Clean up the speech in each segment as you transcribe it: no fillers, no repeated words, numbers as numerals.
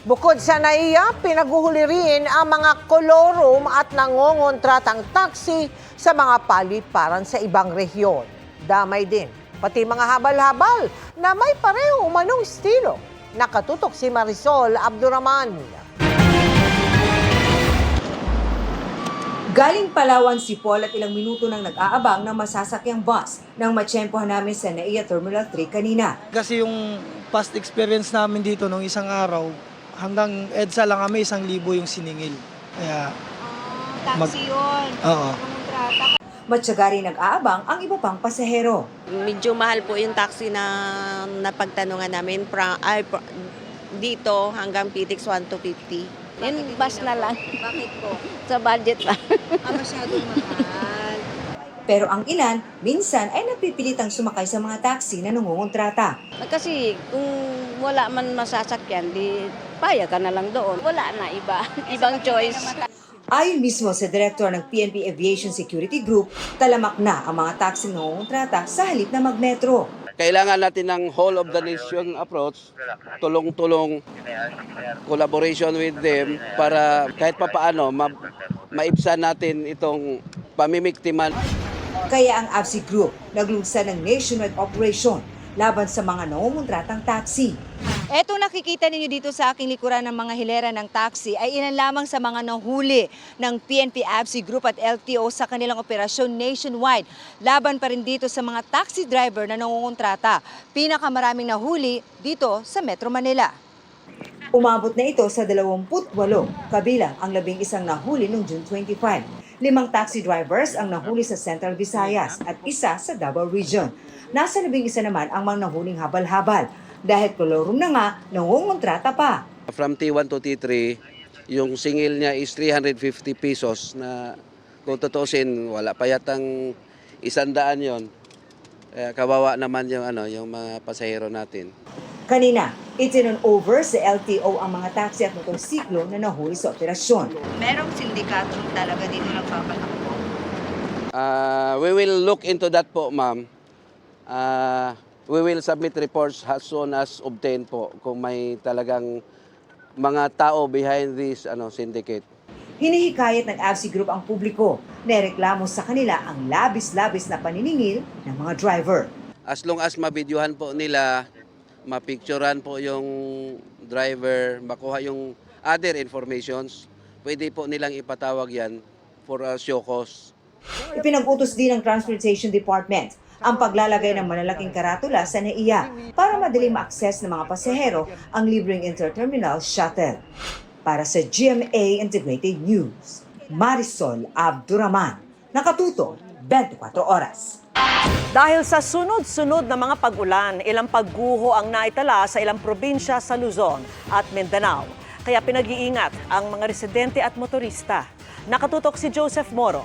Bukod sa NAIA, pinaguhuli rin ang mga kolorum at nangongontratang taxi sa mga paliparan sa ibang rehiyon. Damay din, pati mga habal-habal na may pareho umanong estilo. Nakatutok si Marisol Abduraman. Galing Palawan si Paul at ilang minuto nang nag-aabang ng masasakyang bus nang matsyempohan namin sa NAIA Terminal 3 kanina. Kasi yung past experience namin dito nung isang araw, hanggang EDSA lang kami, 1,000 yung siningil. Kaya, Taxi yun. oo. Kontrata. Matyaga rin nag-aabang ang iba pang pasahero. Medyo mahal po yung taxi na napagtanungan namin dito hanggang PTX 1-50. Yun, bus na lang. Bakit po? Sa budget lang. Masyadong mahal. Pero ang ilan, minsan ay napipilitang sumakay sa mga taxi na nangungontrata. Kasi kung wala man masasakyan, di paya ka na lang doon. Wala na iba. Ibang choice. Ayon mismo sa direktor ng PNP Aviation Security Group, talamak na ang mga taxi na nangungontrata sa halip na magmetro. Kailangan natin ng whole of the nation approach, tulong-tulong, collaboration with them para kahit papaano maibsan natin itong pamimiktiman. Kaya ang ABSI Group naglugsa ng nationwide operation laban sa mga nangungontratang taxi. Eto nakikita ninyo dito sa aking likuran ng mga hilera ng taxi ay ilan lamang sa mga nahuli ng PNP ABSI Group at LTO sa kanilang operasyon nationwide. Laban pa rin dito sa mga taxi driver na nangungontrata. Pinakamaraming nahuli dito sa Metro Manila. Umabot na ito sa 28, kabilang ang 11 nahuli noong June 25. 5 taxi drivers ang nahuli sa Central Visayas at isa sa Davao Region. Nasa 11 naman ang mga nahuling habal-habal. Dahil kolorum na nga, nangungontrata pa. From T1 to T3, yung singil niya is 350 pesos na kung tutusin, wala pa yatang 100 yon. Kawawa naman yung mga pasahero natin. Kanina, itinon over sa LTO ang mga taxi at motorsiklo na nahuli sa operasyon. Merong sindikato talaga dito nagpapatakbo. We will look into that po, ma'am. We will submit reports as soon as obtained po kung may talagang mga tao behind this syndicate. Hinihikayat ng ABSI Group ang publiko na reklamo sa kanila ang labis-labis na paniningil ng mga driver. As long as mabidyohan po nila, mapicturean po yung driver, makuha yung other informations, pwede po nilang ipatawag yan for a show cause. Ipinag-utos din ng Transportation Department ang paglalagay ng malalaking karatula sa NAIA para madali ma-access ng mga pasahero ang libreng interterminal shuttle. Para sa GMA Integrated News, Marisol Abduraman, nakatuto 24 oras. Dahil sa sunod-sunod na mga pag-ulan, ilang pagguho ang naitala sa ilang probinsya sa Luzon at Mindanao. Kaya pinag-iingat ang mga residente at motorista. Nakatutok si Joseph Moro.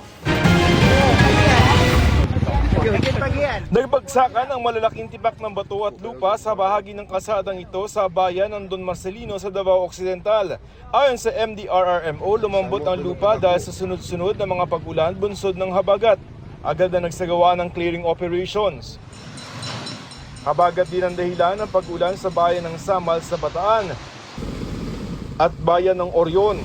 Nagbagsakan ang malalaking tibak ng bato at lupa sa bahagi ng kasadang ito sa bayan ng Don Marcelino sa Davao Occidental. Ayon sa MDRRMO, lumambot ang lupa dahil sa sunod-sunod na mga pag-ulan bunsod ng habagat. Agad na nagsagawa ng clearing operations. Habagat din ang dahilan ng pag-ulan sa bayan ng Samal sa Bataan at bayan ng Orion.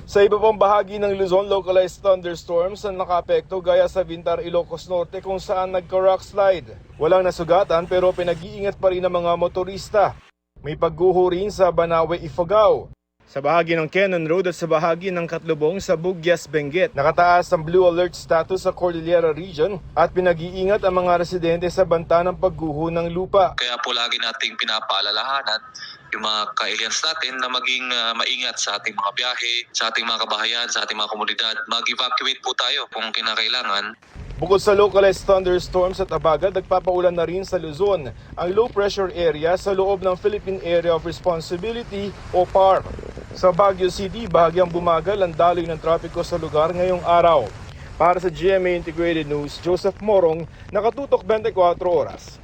Sa iba pang bahagi ng Luzon, localized thunderstorms ang nakaapekto gaya sa Vintar, Ilocos Norte kung saan nagka-rockslide. Walang nasugatan pero pinag-iingat pa rin ang mga motorista. May pagguho rin sa Banawe, Ifugao. Sa bahagi ng Cannon Road at sa bahagi ng Katlubong sa Bugyas, Benguet, nakataas ang blue alert status sa Cordillera Region at pinag-iingat ang mga residente sa banta ng pagguho ng lupa. Kaya po lagi nating pinapaalalahanan yung mga ka-aliens natin na maging maingat sa ating mga biyahe, sa ating mga kabahayan, sa ating mga komunidad. Mag-evacuate po tayo kung kinakailangan. Bukod sa localized thunderstorms at habagat, nagpapaulan na rin sa Luzon ang low pressure area sa loob ng Philippine Area of Responsibility o PAR. Sa Baguio City, bahagyang bumagal ang daloy ng trapiko sa lugar ngayong araw. Para sa GMA Integrated News, Joseph Morong, nakatutok 24 oras.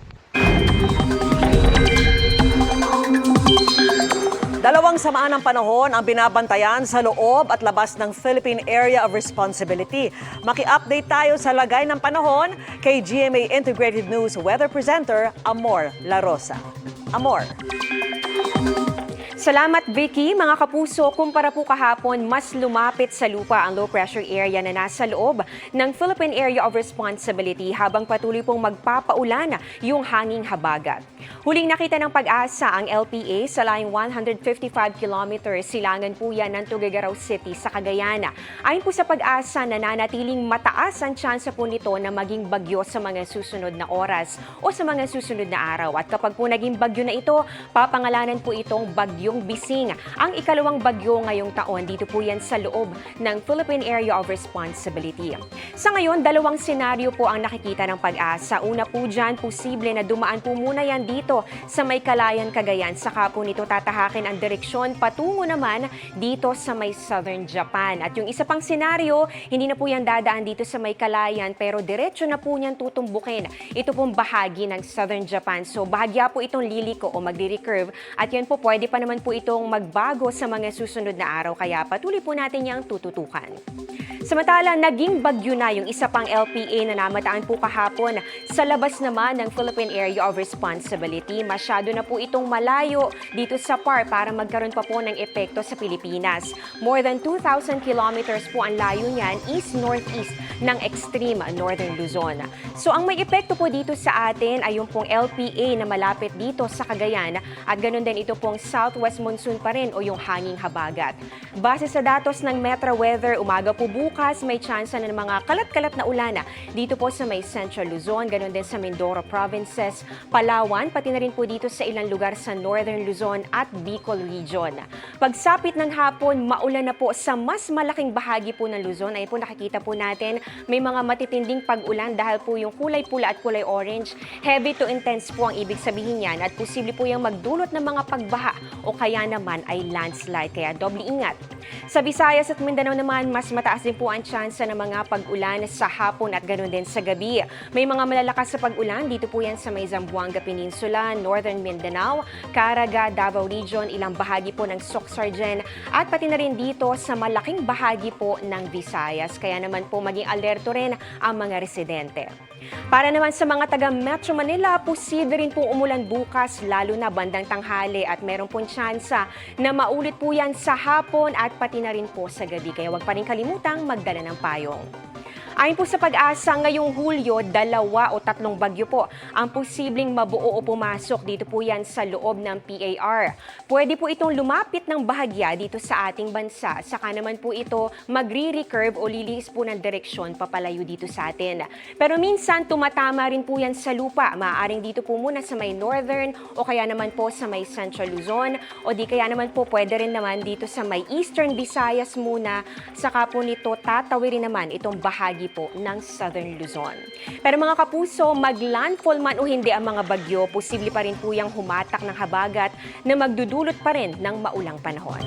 Dalawang samaan ng panahon ang binabantayan sa loob at labas ng Philippine Area of Responsibility. Maki-update tayo sa lagay ng panahon kay GMA Integrated News Weather Presenter Amor La Rosa. Amor. Salamat, Vicky. Mga kapuso, kumpara po kahapon, mas lumapit sa lupa ang low pressure area na nasa loob ng Philippine Area of Responsibility habang patuloy pong magpapaulan yung hanging habagat. Huling nakita ng Pag-asa ang LPA sa layong 155 kilometers silangan po yan ng Tuguegarao City sa Cagayan. Ayon po sa Pag-asa, nananatiling mataas ang tsansa po nito na maging bagyo sa mga susunod na oras o sa mga susunod na araw. At kapag po naging bagyo na ito, papangalanan po itong Bagyong Bising. Ang ikalawang bagyo ngayong taon, dito po yan sa loob ng Philippine Area of Responsibility. Sa ngayon, dalawang senaryo po ang nakikita ng Pag-asa. Una po dyan, posible na dumaan po muna yan dito sa may Calayan, Cagayan. Saka po nito tatahakin ang direksyon patungo naman dito sa may Southern Japan. At yung isa pang senaryo, hindi na po yan dadaan dito sa may Calayan pero diretso na po niyan tutumbukin. Ito pong bahagi ng Southern Japan. So bahagya po itong liliko o magre-recurve at yan po pwede pa naman po itong magbago sa mga susunod na araw kaya patuloy po natin yang tututukan. Samantala, naging bagyo na yung isa pang LPA na namataan po kahapon sa labas naman ng Philippine Area of Responsibility. Masyado na po itong malayo dito sa PAR para magkaroon pa po ng epekto sa Pilipinas. More than 2,000 kilometers po ang layo niyan east-northeast ng extreme northern Luzon. So ang may epekto po dito sa atin ay yung pong LPA na malapit dito sa Cagayan at ganun din ito pong southwest monsoon pa rin o yung hanging habagat. Base sa datos ng Metra Weather, umaga po bukas may tsansa na ng mga kalat-kalat na ulan dito po sa may Central Luzon, ganun din sa Mindoro Provinces, Palawan, pati na rin po dito sa ilang lugar sa Northern Luzon at Bicol Region. Pagsapit ng hapon, maulan na po sa mas malaking bahagi po ng Luzon. Ayun po nakikita po natin, may mga matitinding pag-ulan dahil po yung kulay pula at kulay orange. Heavy to intense po ang ibig sabihin yan at posible po yung magdulot ng mga pagbaha o kaya naman ay landslide. Kaya doble ingat. Sa Visayas at Mindanao naman, mas mataas din po ang tsansa ng mga pag-ulan sa hapon at ganoon din sa gabi. May mga malalakas sa pag-ulan dito po yan sa may Zamboanga Peninsula, Northern Mindanao, Caraga, Davao Region, ilang bahagi po ng Soc-Sargen at pati na rin dito sa malaking bahagi po ng Visayas. Kaya naman po maging alerto rin ang mga residente. Para naman sa mga taga Metro Manila, posible rin pong umulan bukas lalo na bandang tanghali at meron pong tsansa na maulit po yan sa hapon at pati na rin po sa gabi. Kaya huwag pa rin kalimutang magdala ng payong. Ayon po sa Pag-asa, ngayong Hulyo, 2 o 3 bagyo po ang posibleng mabuo o pumasok dito po yan sa loob ng PAR. Pwede po itong lumapit ng bahagya dito sa ating bansa. Saka naman po ito magre-recurve o lilihis po ng direksyon papalayo dito sa atin. Pero minsan tumatama rin po yan sa lupa. Maaaring dito po muna sa may Northern o kaya naman po sa may Central Luzon o di kaya naman po pwede rin naman dito sa may Eastern Visayas muna. Saka po nito tatawirin naman itong bahagi po ng Southern Luzon. Pero mga kapuso, mag-landfall man o hindi ang mga bagyo, posible pa rin po yung humatak ng habagat na magdudulot pa rin ng maulang panahon.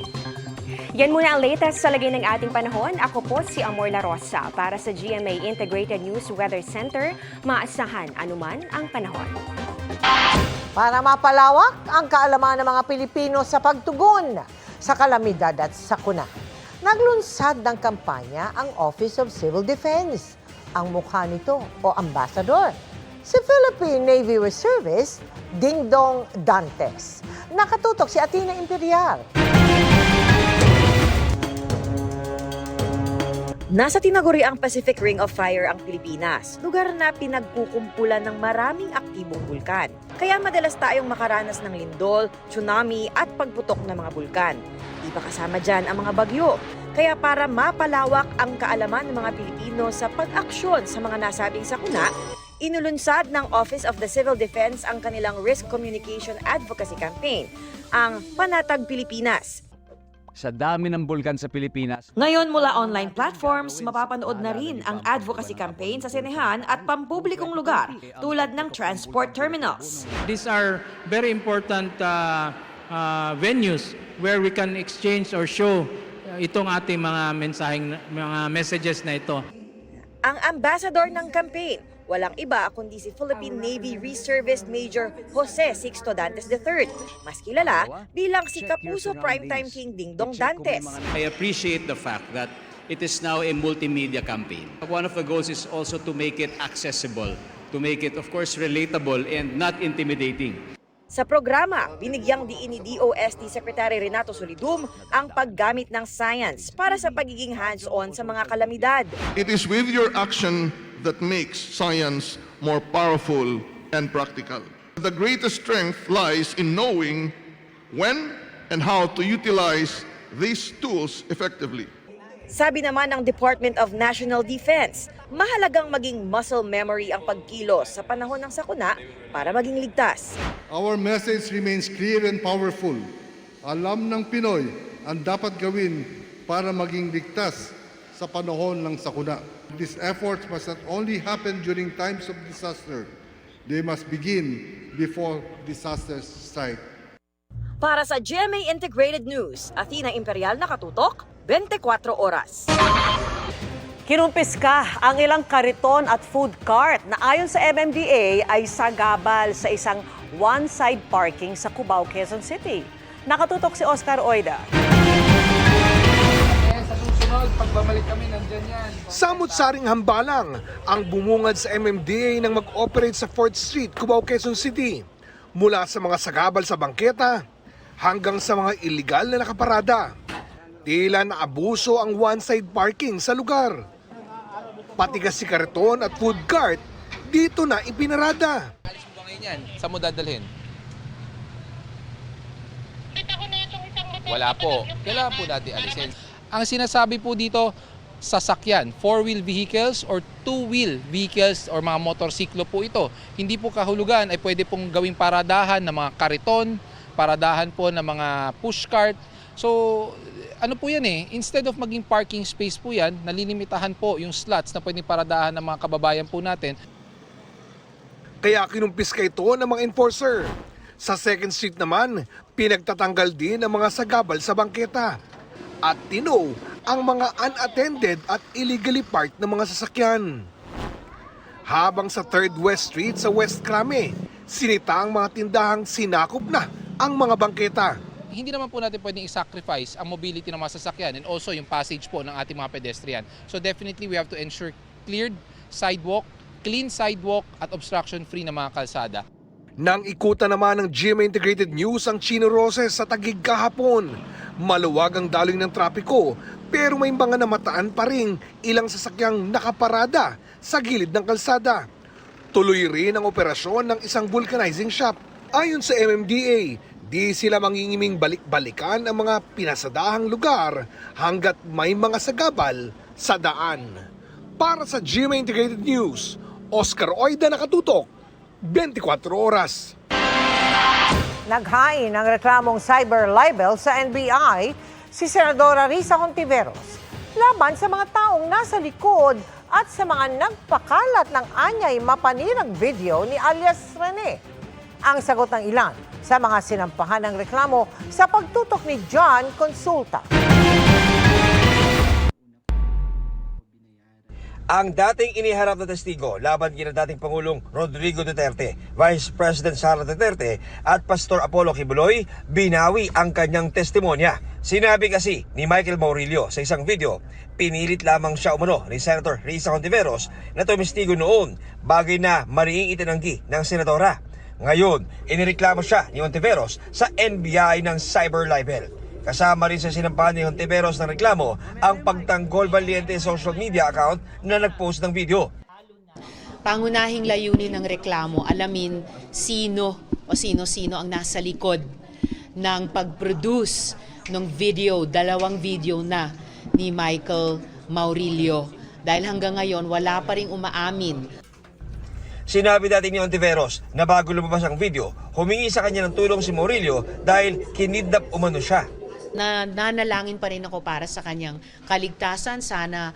Yan muna ang latest sa lagay ng ating panahon. Ako po si Amor La Rosa para sa GMA Integrated News Weather Center. Maasahan anuman ang panahon. Para mapalawak ang kaalaman ng mga Pilipino sa pagtugon sa kalamidad at sakuna. Naglunsad ng kampanya ang Office of Civil Defense. Ang mukha nito o ambassador, si Philippine Navy Reservist Dingdong Dantes. Nakatutok si Athena Imperial. Nasa tinaguriang Pacific Ring of Fire ang Pilipinas, lugar na pinagkukumpulan ng maraming aktibong bulkan. Kaya madalas tayong makaranas ng lindol, tsunami at pagputok ng mga bulkan. Di ba kasama dyan ang mga bagyo? Kaya para mapalawak ang kaalaman ng mga Pilipino sa pag-aksyon sa mga nasabing sakuna, inulunsad ng Office of the Civil Defense ang kanilang Risk Communication Advocacy Campaign, ang Panatag Pilipinas. Sa dami ng bulkan sa Pilipinas. Ngayon mula online platforms, mapapanood na rin ang advocacy campaign sa sinehan at pampublikong lugar tulad ng transport terminals. These are very important venues where we can exchange or show itong ating mga mensaheng, mga messages na ito. Ang ambassador ng campaign, walang iba kundi si Philippine Navy Reservist Major Jose Sixto Dantes III, mas kilala bilang si Kapuso Primetime King Dingdong Dantes. I appreciate the fact that it is now a multimedia campaign. One of the goals is also to make it accessible, to make it, of course, relatable and not intimidating. Sa programa, binigyang diin ni DOST Secretary Renato Solidum ang paggamit ng science para sa pagiging hands-on sa mga kalamidad. It is with your action that makes science more powerful and practical. The greatest strength lies in knowing when and how to utilize these tools effectively. Sabi naman ng Department of National Defense, mahalagang maging muscle memory ang pagkilos sa panahon ng sakuna para maging ligtas. Our message remains clear and powerful. Alam ng Pinoy ang dapat gawin para maging ligtas sa panahon ng sakuna. These efforts must not only happen during times of disaster, they must begin before disasters strike. Para sa GMA Integrated News, Athena Imperial nakatutok, 24 oras. Kinumpiska ang ilang kariton at food cart na ayon sa MMDA ay sagabal sa isang one-side parking sa Cubao, Quezon City. Nakatutok si Oscar Oida. Samut-saring hambalang ang bumungad sa MMDA nang mag-operate sa 4th Street, Cubao, Quezon City. Mula sa mga sagabal sa bangketa hanggang sa mga iligal na nakaparada. Tila na abuso ang one-side parking sa lugar. Pati kasi kariton at food cart dito na ipinarada. Alis mo ba ngayon yan? Saan mo dadalhin? Wala po. Kailangan po natin alisin. Ang sinasabi po dito, sasakyan, 4-wheel vehicles or 2-wheel vehicles or mga motorsiklo po ito. Hindi po kahulugan ay pwede pong gawing paradahan ng mga kariton, paradahan po ng mga pushcart. So, ano po yan instead of maging parking space po yan, nalilimitahan po yung slots na pwedeng paradahan ng mga kababayan po natin. Kaya kinumpiska ito ng mga enforcer. Sa 2nd Street naman, pinagtatanggal din ang mga sagabal sa bangketa. At tinow ang mga unattended at illegally parked na mga sasakyan. Habang sa 3rd West Street sa West Crame, sinita ang mga tindahang sinakop na ang mga bangketa. Hindi naman po natin pwedeng i-sacrifice ang mobility ng mga sasakyan and also yung passage po ng ating mga pedestrian. So definitely we have to ensure cleared sidewalk, clean sidewalk at obstruction-free na mga kalsada. Nang ikutan naman ng GMA Integrated News ang Chino Roses sa Taguig kahapon, maluwag ang daloy ng trapiko pero may mga namataan pa rin ilang sasakyang nakaparada sa gilid ng kalsada. Tuloy rin ang operasyon ng isang vulcanizing shop. Ayon sa MMDA, di sila mangingiming balik-balikan ang mga pinasadahang lugar hanggat may mga sagabal sa daan. Para sa GMA Integrated News, Oscar Oida nakatutok, 24 oras. Naghain ng reklamong cyber libel sa NBI si Senadora Risa Hontiveros laban sa mga taong nasa likod at sa mga nagpakalat ng anyay mapanirang video ni alias Rene. Ang sagot ng ilan sa mga sinampahan ng reklamo sa pagtutok ni John Consulta. Ang dating iniharap na testigo laban kina dating Pangulong Rodrigo Duterte, Vice President Sara Duterte at Pastor Apollo Kibuloy, binawi ang kanyang testimonya. Sinabi kasi ni Michael Maurilio sa isang video, pinilit lamang siya umano ni Senator Risa Hontiveros na tumestigo noon, bagay na mariing itinanggi ng senadora. Ngayon, inireklamo siya ni Hontiveros sa NBI ng cyber libel. Kasama rin sa sinampahan ni Hontiveros ng reklamo ang pagtanggol valiente social media account na nagpost ng video. Pangunahing layunin ng reklamo, alamin sino o sino-sino ang nasa likod ng pag-produce ng video, 2 video na ni Michael Maurilio. Dahil hanggang ngayon, wala pa rin umaamin. Sinabi dati ni Hontiveros na bago lumabas ang video, humingi sa kanya ng tulong si Maurilio dahil kinidnap umano siya. Nanalangin pa rin ako para sa kanyang kaligtasan. Sana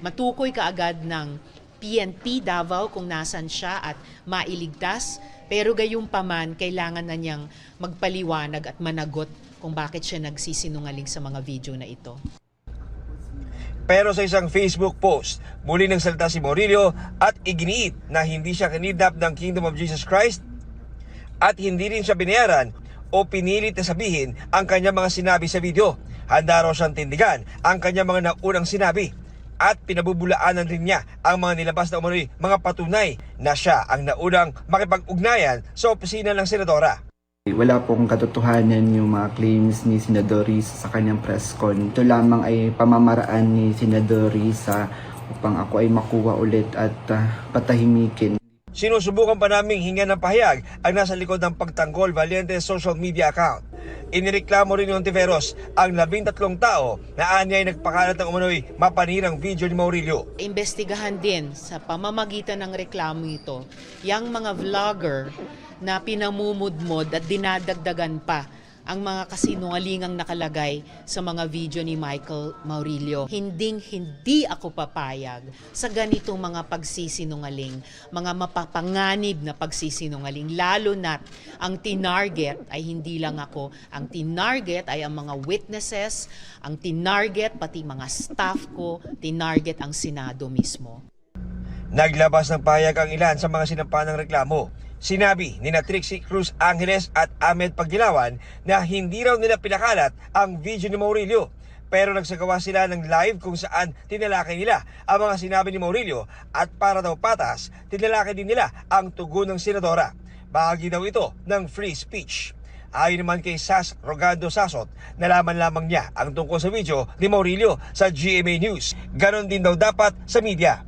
matukoy kaagad ng PNP Davao kung nasan siya at mailigtas. Pero gayunpaman, kailangan na niyang magpaliwanag at managot kung bakit siya nagsisinungaling sa mga video na ito. Pero sa isang Facebook post, muli nagsalita si Maurilio at iginiit na hindi siya kinidnap ng Kingdom of Jesus Christ at hindi rin siya binayaran o pinilit na sabihin ang kanyang mga sinabi sa video. Handa raw siyang tindigan ang kanyang mga naunang sinabi. at pinabubulaanan rin niya ang mga nilabas na umano'y mga patunay na siya ang naunang makipag-ugnayan sa opisina ng senadora. Wala pong katotohanan yung mga claims ni Senador Risa sa kanyang press con. Ito lamang ay pamamaraan ni Senador Risa upang ako ay makuha ulit at patahimikin. Sinusubukan pa naming hingan ng pahayag ang nasa likod ng pagtanggol Valiente social media account. Inireklamo rin ni Ontiveros ang 13 tao na anyay nagpakalat ng umano'y mapanirang video ni Maurilio. Imbestigahan din sa pamamagitan ng reklamo ito, yung mga vlogger na pinamumudmod at dinadagdagan pa ang mga kasinungalingang nakalagay sa mga video ni Michael Maurilio. Hindi ako papayag sa ganitong mga pagsisinungaling, mga mapapanganib na pagsisinungaling, lalo na't ang tinarget ay hindi lang ako. Ang tinarget ay ang mga witnesses, ang tinarget pati mga staff ko, tinarget ang Senado mismo. Naglabas ng pahayag ang ilan sa mga sinampahan ng reklamo. Sinabi ni Trixie Cruz Angeles at Ahmed Pagdilawan na hindi raw nila pinakalat ang video ni Maurilio. Pero nagsagawa sila ng live kung saan tinalakay nila ang mga sinabi ni Maurilio at para daw patas, tinalakay din nila ang tugon ng senadora. Bahagi daw ito ng free speech. Ayon naman kay Sas Rogando Sasot, nalaman lamang niya ang tungkol sa video ni Maurilio sa GMA News. Ganon din daw dapat sa media.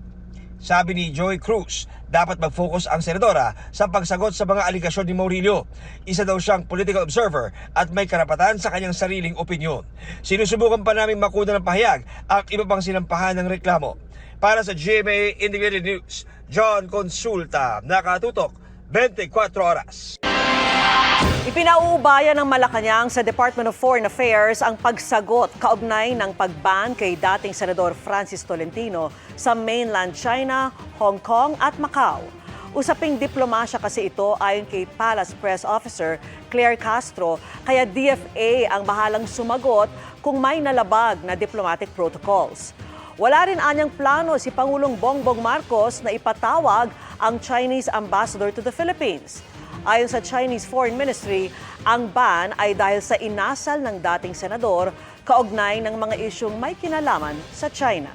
Sabi ni Joy Cruz, dapat mag-focus ang senadora sa pagsagot sa mga aligasyon ni Maurilio. Isa daw siyang political observer at may karapatan sa kanyang sariling opinyon. Sinusubukan pa namin makuha ng pahayag ang iba pang sinampahan ng reklamo. Para sa GMA Integrated News, John Consulta, nakatutok 24 oras. Ipinauubaya ng Malacanang sa Department of Foreign Affairs ang pagsagot kaugnay ng pagban kay dating Senador Francis Tolentino sa mainland China, Hong Kong at Macau. Usaping diplomasya kasi ito ayon kay Palace Press Officer Claire Castro, kaya DFA ang bahalang sumagot kung may nalabag na diplomatic protocols. Wala rin anyang plano si Pangulong Bongbong Marcos na ipatawag ang Chinese ambassador to the Philippines. Ayon sa Chinese Foreign Ministry, ang ban ay dahil sa inasal ng dating senador kaugnay ng mga isyung may kinalaman sa China.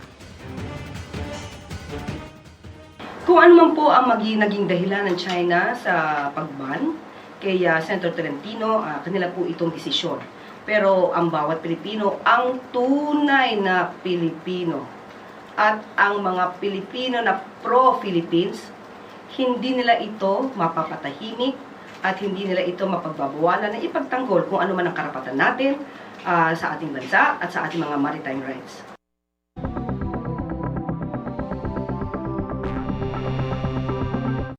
Kung ano man po ang naging dahilan ng China sa pagban kay Senator Tolentino, kanila po itong desisyon. Pero ang bawat Pilipino, ang tunay na Pilipino at ang mga Pilipino na pro-Philippines, hindi nila ito mapapatahimik at hindi nila ito mapagbabawalan na ipagtanggol kung ano man ang karapatan natin sa ating bansa at sa ating mga maritime rights.